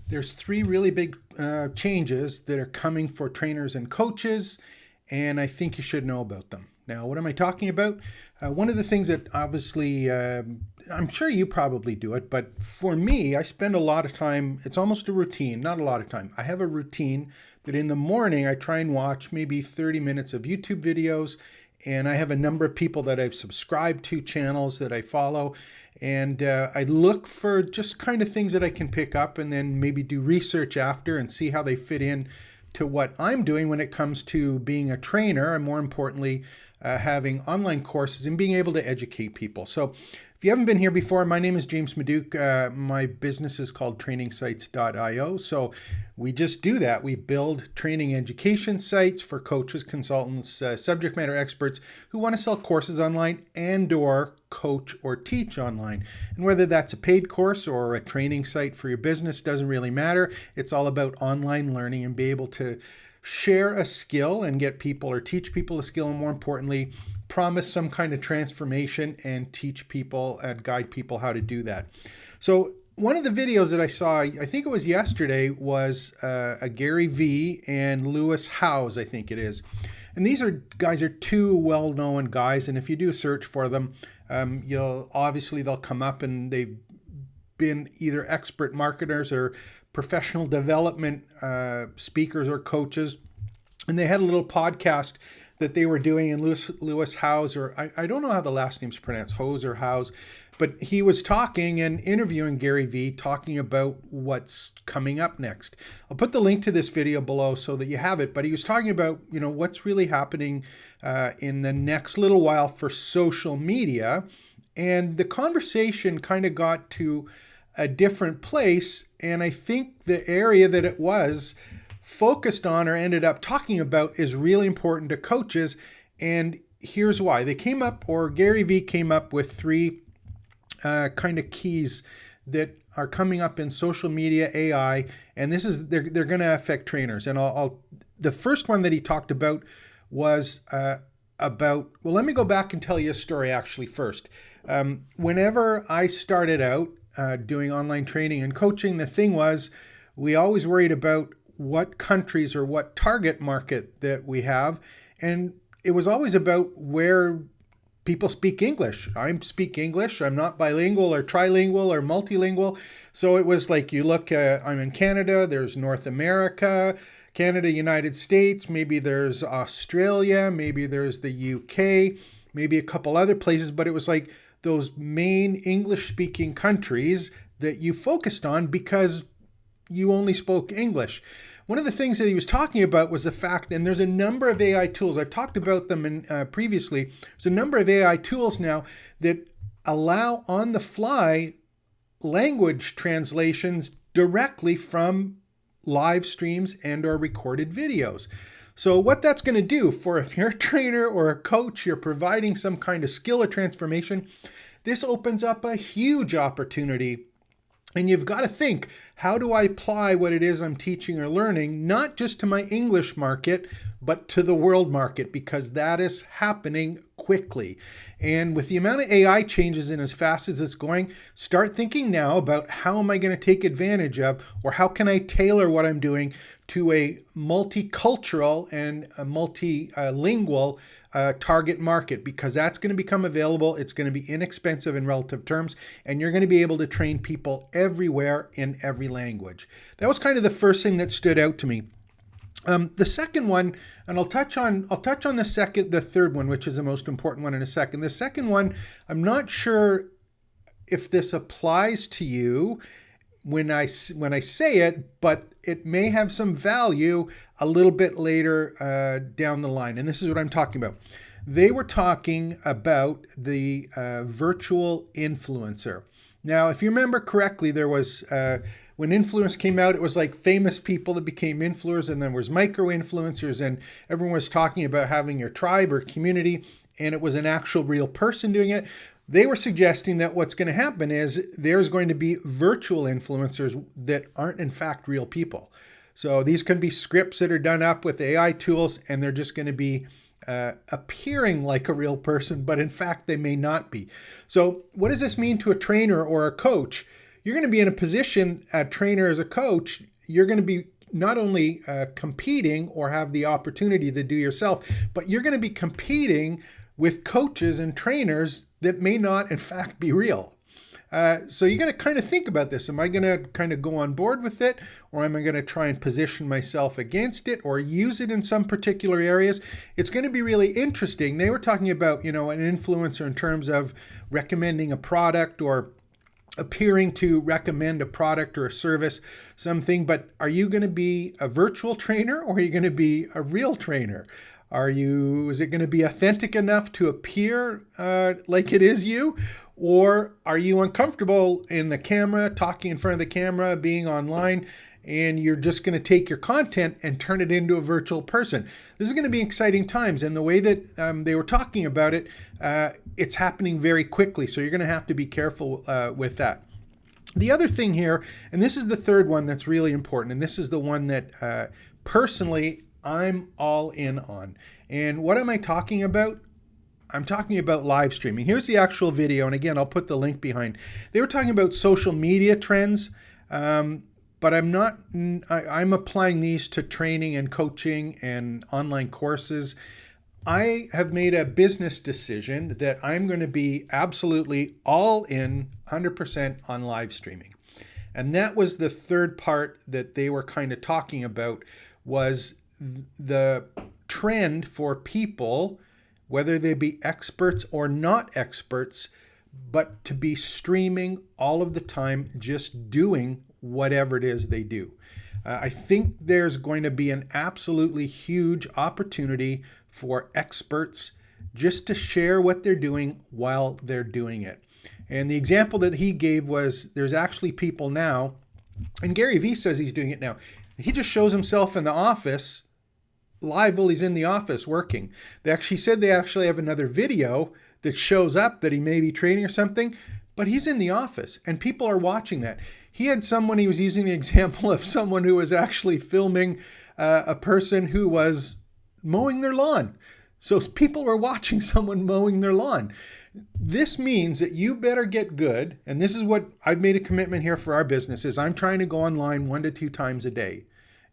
There's three really big changes that are coming for trainers and coaches, and I think you should know about them. Now, what am I talking about? One of the things that obviously, I'm sure you probably do it, but for me, I spend a lot of time, it's almost a routine, not a lot of time. I have a routine that in the morning I try and watch maybe 30 minutes of YouTube videos, and I have a number of people that I've subscribed to, channels that I follow, and I look for just kind of things that I can pick up and then maybe do research after and see how they fit in to what I'm doing when it comes to being a trainer, and more importantly, having online courses and being able to educate people. So if you haven't been here before, my name is James Maduke. My business is called trainingsites.io. So we just do that. We build training education sites for coaches, consultants, subject matter experts who want to sell courses online and or coach or teach online. And whether that's a paid course or a training site for your business doesn't really matter. It's all about online learning and be able to share a skill and get people or teach people a skill, and more importantly, promise some kind of transformation and teach people and guide people how to do that. So one of the videos that I saw, I think it was yesterday, was a Gary Vee and Lewis Howes, I think it is. And these guys are two well-known guys, and if you do a search for them, they'll come up, and they've been either expert marketers or professional development speakers or coaches. And they had a little podcast that they were doing, and Lewis Howes, or I don't know how the last name's pronounced, Hose or Howes, but he was talking and interviewing Gary Vee, talking about what's coming up next. I'll put the link to this video below so that you have it, but he was talking about, what's really happening in the next little while for social media. And the conversation kind of got to a different place, and I think the area that it was focused on or ended up talking about is really important to coaches. And here's why. Gary Vee came up with three kind of keys that are coming up in social media, AI, and they're going to affect trainers. And the first one that he talked about was let me go back and tell you a story actually first. Whenever I started out doing online training and coaching, the thing was, we always worried about what countries or what target market that we have. And it was always about where people speak English. I speak English. I'm not bilingual or trilingual or multilingual. So it was like, you look, I'm in Canada, there's North America, Canada, United States, maybe there's Australia, maybe there's the UK, maybe a couple other places, but it was like those main English speaking countries that you focused on because you only spoke English. One of the things that he was talking about was the fact, and there's a number of AI tools, I've talked about them previously, there's a number of AI tools now that allow on-the-fly language translations directly from live streams and or recorded videos. So what that's going to do if you're a trainer or a coach, you're providing some kind of skill or transformation, this opens up a huge opportunity. And you've got to think, how do I apply what it is I'm teaching or learning, not just to my English market, but to the world market, because that is happening quickly. And with the amount of AI changes and as fast as it's going, start thinking now about how am I going to take advantage of, or how can I tailor what I'm doing to a multicultural and a multilingual target market, because that's going to become available. It's going to be inexpensive in relative terms, and you're going to be able to train people everywhere in every language. That was kind of the first thing that stood out to me. The second one, and I'll touch on the third one, which is the most important one, in a second. The second one, I'm not sure if this applies to you when I say it, but it may have some value a little bit later down the line. And this is what I'm talking about. They were talking about the virtual influencer. Now, if you remember correctly, there was, when influence came out, it was like famous people that became influencers, and then there was micro-influencers, and everyone was talking about having your tribe or community, and it was an actual real person doing it. They were suggesting that what's going to happen is there's going to be virtual influencers that aren't in fact real people. So these can be scripts that are done up with AI tools, and they're just going to be appearing like a real person, but in fact they may not be. So what does this mean to a trainer or a coach? you're going to be in a position, a trainer as a coach, you're going to be not only competing or have the opportunity to do yourself, but you're going to be competing with coaches and trainers that may not, in fact, be real. So you got to kind of think about this. Am I going to kind of go on board with it, or am I going to try and position myself against it or use it in some particular areas? It's going to be really interesting. They were talking about, an influencer in terms of recommending a product or appearing to recommend a product or a service, something, but are you going to be a virtual trainer or are you going to be a real trainer? Is it going to be authentic enough to appear like it is you? Or are you uncomfortable in the camera, talking in front of the camera, being online, and you're just going to take your content and turn it into a virtual person? This is going to be exciting times. And the way that they were talking about it, it's happening very quickly. So you're going to have to be careful with that. The other thing here, and this is the third one that's really important, and this is the one that personally I'm all in on. And what am I talking about? I'm talking about live streaming. Here's the actual video. And again, I'll put the link behind. They were talking about social media trends, but I'm applying these to training and coaching and online courses. I have made a business decision that I'm going to be absolutely all in 100% on live streaming. And that was the third part that they were kind of talking about, was the trend for people, whether they be experts or not experts, but to be streaming all of the time, just doing whatever it is they do. I think there's going to be an absolutely huge opportunity for experts just to share what they're doing while they're doing it. And the example that he gave was there's actually people now, and Gary Vee says he's doing it now. He just shows himself in the office live while he's in the office working. He said they actually have another video that shows up that he may be training or something, but he's in the office and people are watching that. He was using an example of someone who was actually filming a person who was mowing their lawn. So people were watching someone mowing their lawn. This means that you better get good. And this is what I've made a commitment here for our business, is I'm trying to go online 1 to 2 times a day.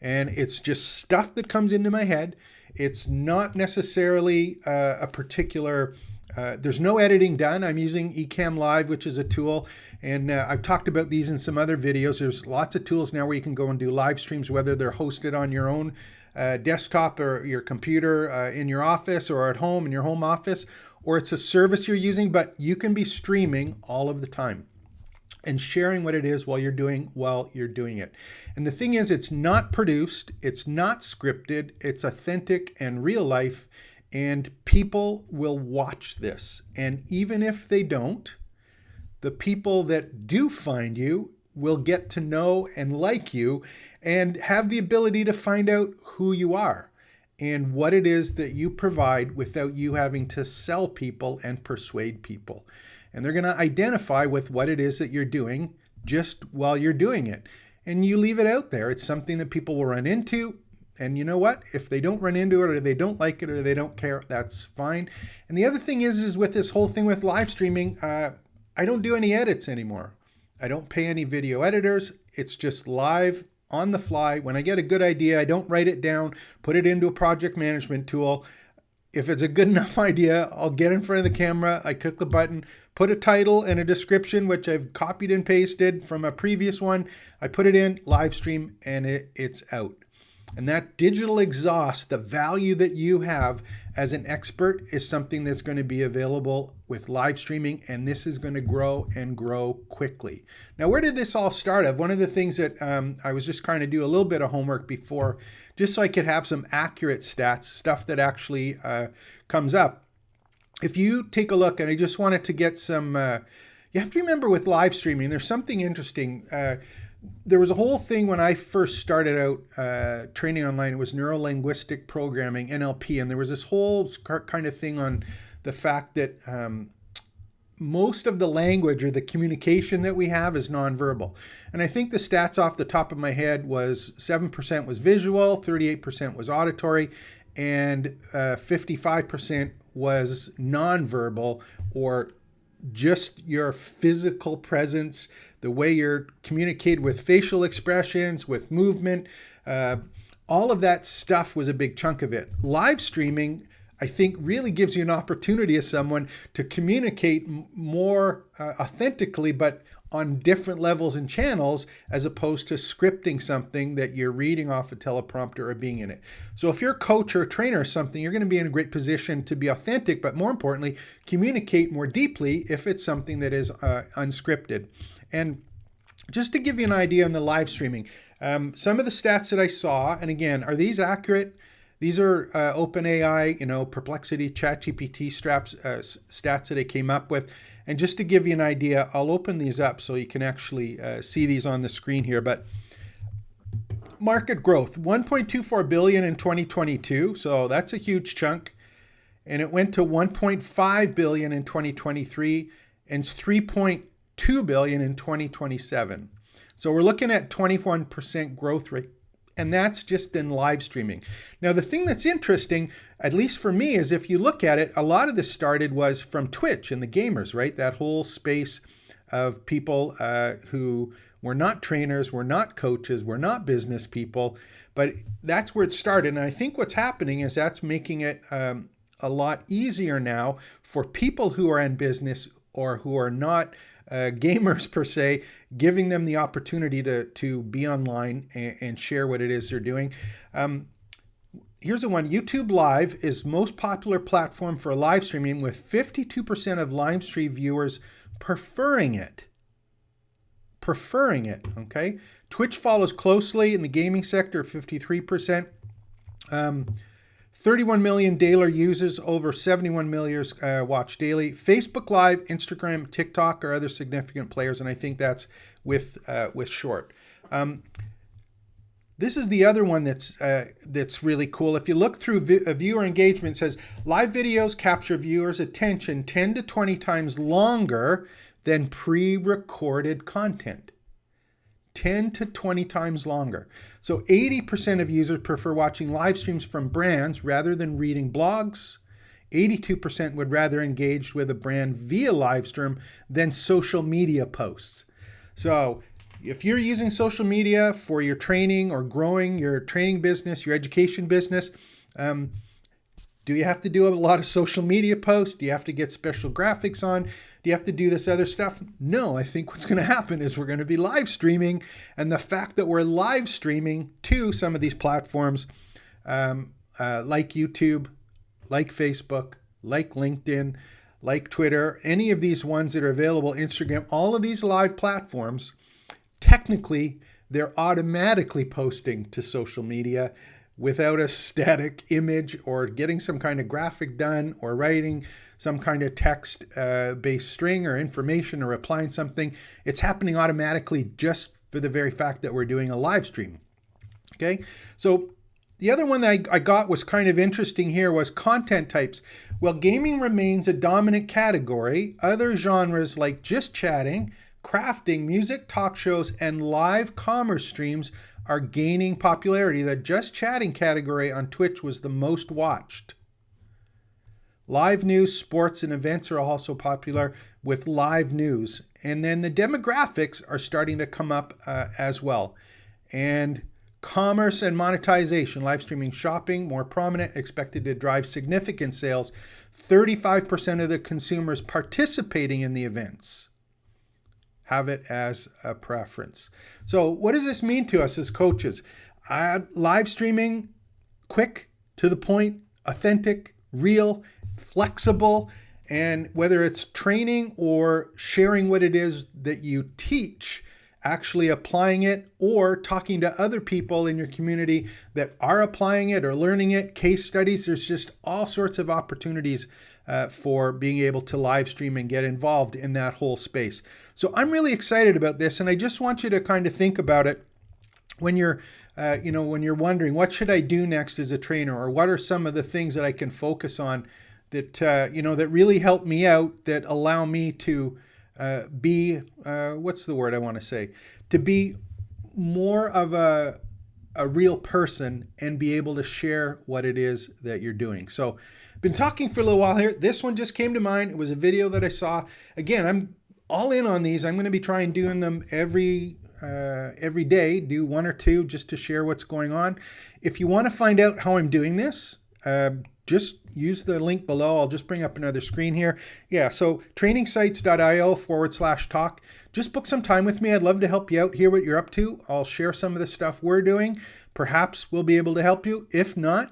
And it's just stuff that comes into my head. It's not necessarily a particular, there's no editing done. I'm using Ecamm Live, which is a tool. And I've talked about these in some other videos. There's lots of tools now where you can go and do live streams, whether they're hosted on your own desktop or your computer in your office or at home in your home office, or it's a service you're using, but you can be streaming all of the time and sharing what it is while you're doing it. And the thing is, it's not produced, it's not scripted, it's authentic and real life, and people will watch this. And even if they don't, the people that do find you will get to know and like you and have the ability to find out who you are and what it is that you provide without you having to sell people and persuade people. And they're going to identify with what it is that you're doing just while you're doing it. And you leave it out there. It's something that people will run into. And you know what? If they don't run into it, or they don't like it, or they don't care, that's fine. And the other thing is with this whole thing with live streaming, I don't do any edits anymore. I don't pay any video editors. It's just live on the fly. When I get a good idea, I don't write it down, put it into a project management tool. If it's a good enough idea, I'll get in front of the camera, I click the button, put a title and a description, which I've copied and pasted from a previous one. I put it in, live stream, and it's out. And that digital exhaust, the value that you have as an expert, is something that's going to be available with live streaming, and this is going to grow and grow quickly. Now, where did this all start? One of the things that I was just trying to do a little bit of homework before, just so I could have some accurate stats, stuff that actually comes up. If you take a look, and I just wanted to get some, you have to remember with live streaming, there's something interesting. There was a whole thing when I first started out training online. It was neuro-linguistic programming, NLP, and there was this whole kind of thing on the fact that most of the language or the communication that we have is nonverbal. And I think the stats off the top of my head was 7% was visual, 38% was auditory, and 55% was nonverbal, or just your physical presence, the way you're communicated with facial expressions, with movement, all of that stuff was a big chunk of it. Live streaming, I think, really gives you an opportunity as someone to communicate more authentically, but on different levels and channels, as opposed to scripting something that you're reading off a teleprompter or being in it. So if you're a coach or a trainer or something, you're going to be in a great position to be authentic, but more importantly, communicate more deeply if it's something that is unscripted. And just to give you an idea on the live streaming, some of the stats that I saw, and again, are these accurate? These are OpenAI, Perplexity, ChatGPT stats that I came up with. And just to give you an idea, I'll open these up so you can actually see these on the screen here. But market growth, 1.24 billion in 2022. So that's a huge chunk. And it went to 1.5 billion in 2023 and 3.2 billion in 2027. So we're looking at 21% growth rate. And that's just in live streaming. Now, the thing that's interesting, at least for me, is if you look at it, a lot of this started was from Twitch and the gamers, right? That whole space of people who were not trainers, were not coaches, were not business people, but that's where it started. And I think what's happening is that's making it a lot easier now for people who are in business or who are not gamers per se, giving them the opportunity to be online and share what it is they're doing. Here's the one. YouTube Live is most popular platform for live streaming, with 52% of live stream viewers preferring it. Okay? Twitch follows closely in the gaming sector, 53%. 31 million daily users, over 71 million watch daily. Facebook Live, Instagram, TikTok are other significant players, and I think that's with short. This is the other one that's really cool. If you look through viewer engagement, it says live videos capture viewers' attention 10 to 20 times longer than pre-recorded content. 10 to 20 times longer. So 80% of users prefer watching live streams from brands rather than reading blogs. 82% would rather engage with a brand via live stream than social media posts. So if you're using social media for your training or growing your training business, your education business, do you have to do a lot of social media posts? Do you have to get special graphics on? Do you have to do this other stuff? No, I think what's going to happen is we're going to be live streaming. And the fact that we're live streaming to some of these platforms like YouTube, like Facebook, like LinkedIn, like Twitter, any of these ones that are available, Instagram, all of these live platforms, technically, they're automatically posting to social media without a static image or getting some kind of graphic done or writing some kind of text-based string or information or replying something. It's happening automatically just for the very fact that we're doing a live stream. Okay, so the other one that I got was kind of interesting here was content types. Well, gaming remains a dominant category. Other genres like just chatting, crafting, music, talk shows, and live commerce streams are gaining popularity. The just chatting category on Twitch was the most watched. Live news, sports, and events are also popular with live news. And then the demographics are starting to come up as well. And commerce and monetization, live streaming shopping, more prominent, expected to drive significant sales. 35% of the consumers participating in the events have it as a preference. So what does this mean to us as coaches? Live streaming, quick, to the point, authentic, real, flexible, and whether it's training or sharing what it is that you teach, actually applying it or talking to other people in your community that are applying it or learning it, case studies, there's just all sorts of opportunities for being able to live stream and get involved in that whole space. So I'm really excited about this, and I just want you to kind of think about it when you're when you're wondering, what should I do next as a trainer, or what are some of the things that I can focus on that that really help me out, that allow me to be what's the word I want to say, to be more of a real person and be able to share what it is that you're doing. So I've been talking for a little while here. This one just came to mind. It was a video that I saw. Again, I'm all in on these. I'm going to be trying doing them every day, do 1 or 2 just to share what's going on. If you want to find out how I'm doing this, just use the link below. I'll just bring up another screen here. Yeah, so trainingsites.io/talk. Just book some time with me. I'd love to help you out, hear what you're up to. I'll share some of the stuff we're doing. Perhaps we'll be able to help you. If not,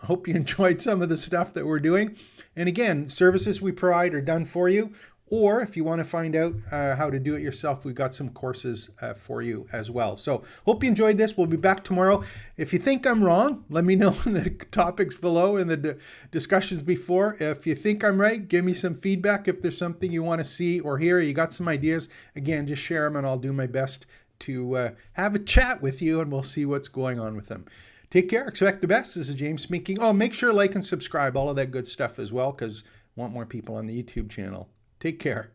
hope you enjoyed some of the stuff that we're doing. And again, services we provide are done for you. Or if you want to find out how to do it yourself, we've got some courses for you as well. So hope you enjoyed this. We'll be back tomorrow. If you think I'm wrong, let me know in the topics below in the discussions before. If you think I'm right, give me some feedback. If there's something you want to see or hear, you got some ideas, again, just share them and I'll do my best to have a chat with you and we'll see what's going on with them. Take care. Expect the best. This is James speaking. Oh, make sure to like and subscribe, all of that good stuff as well, because I want more people on the YouTube channel. Take care.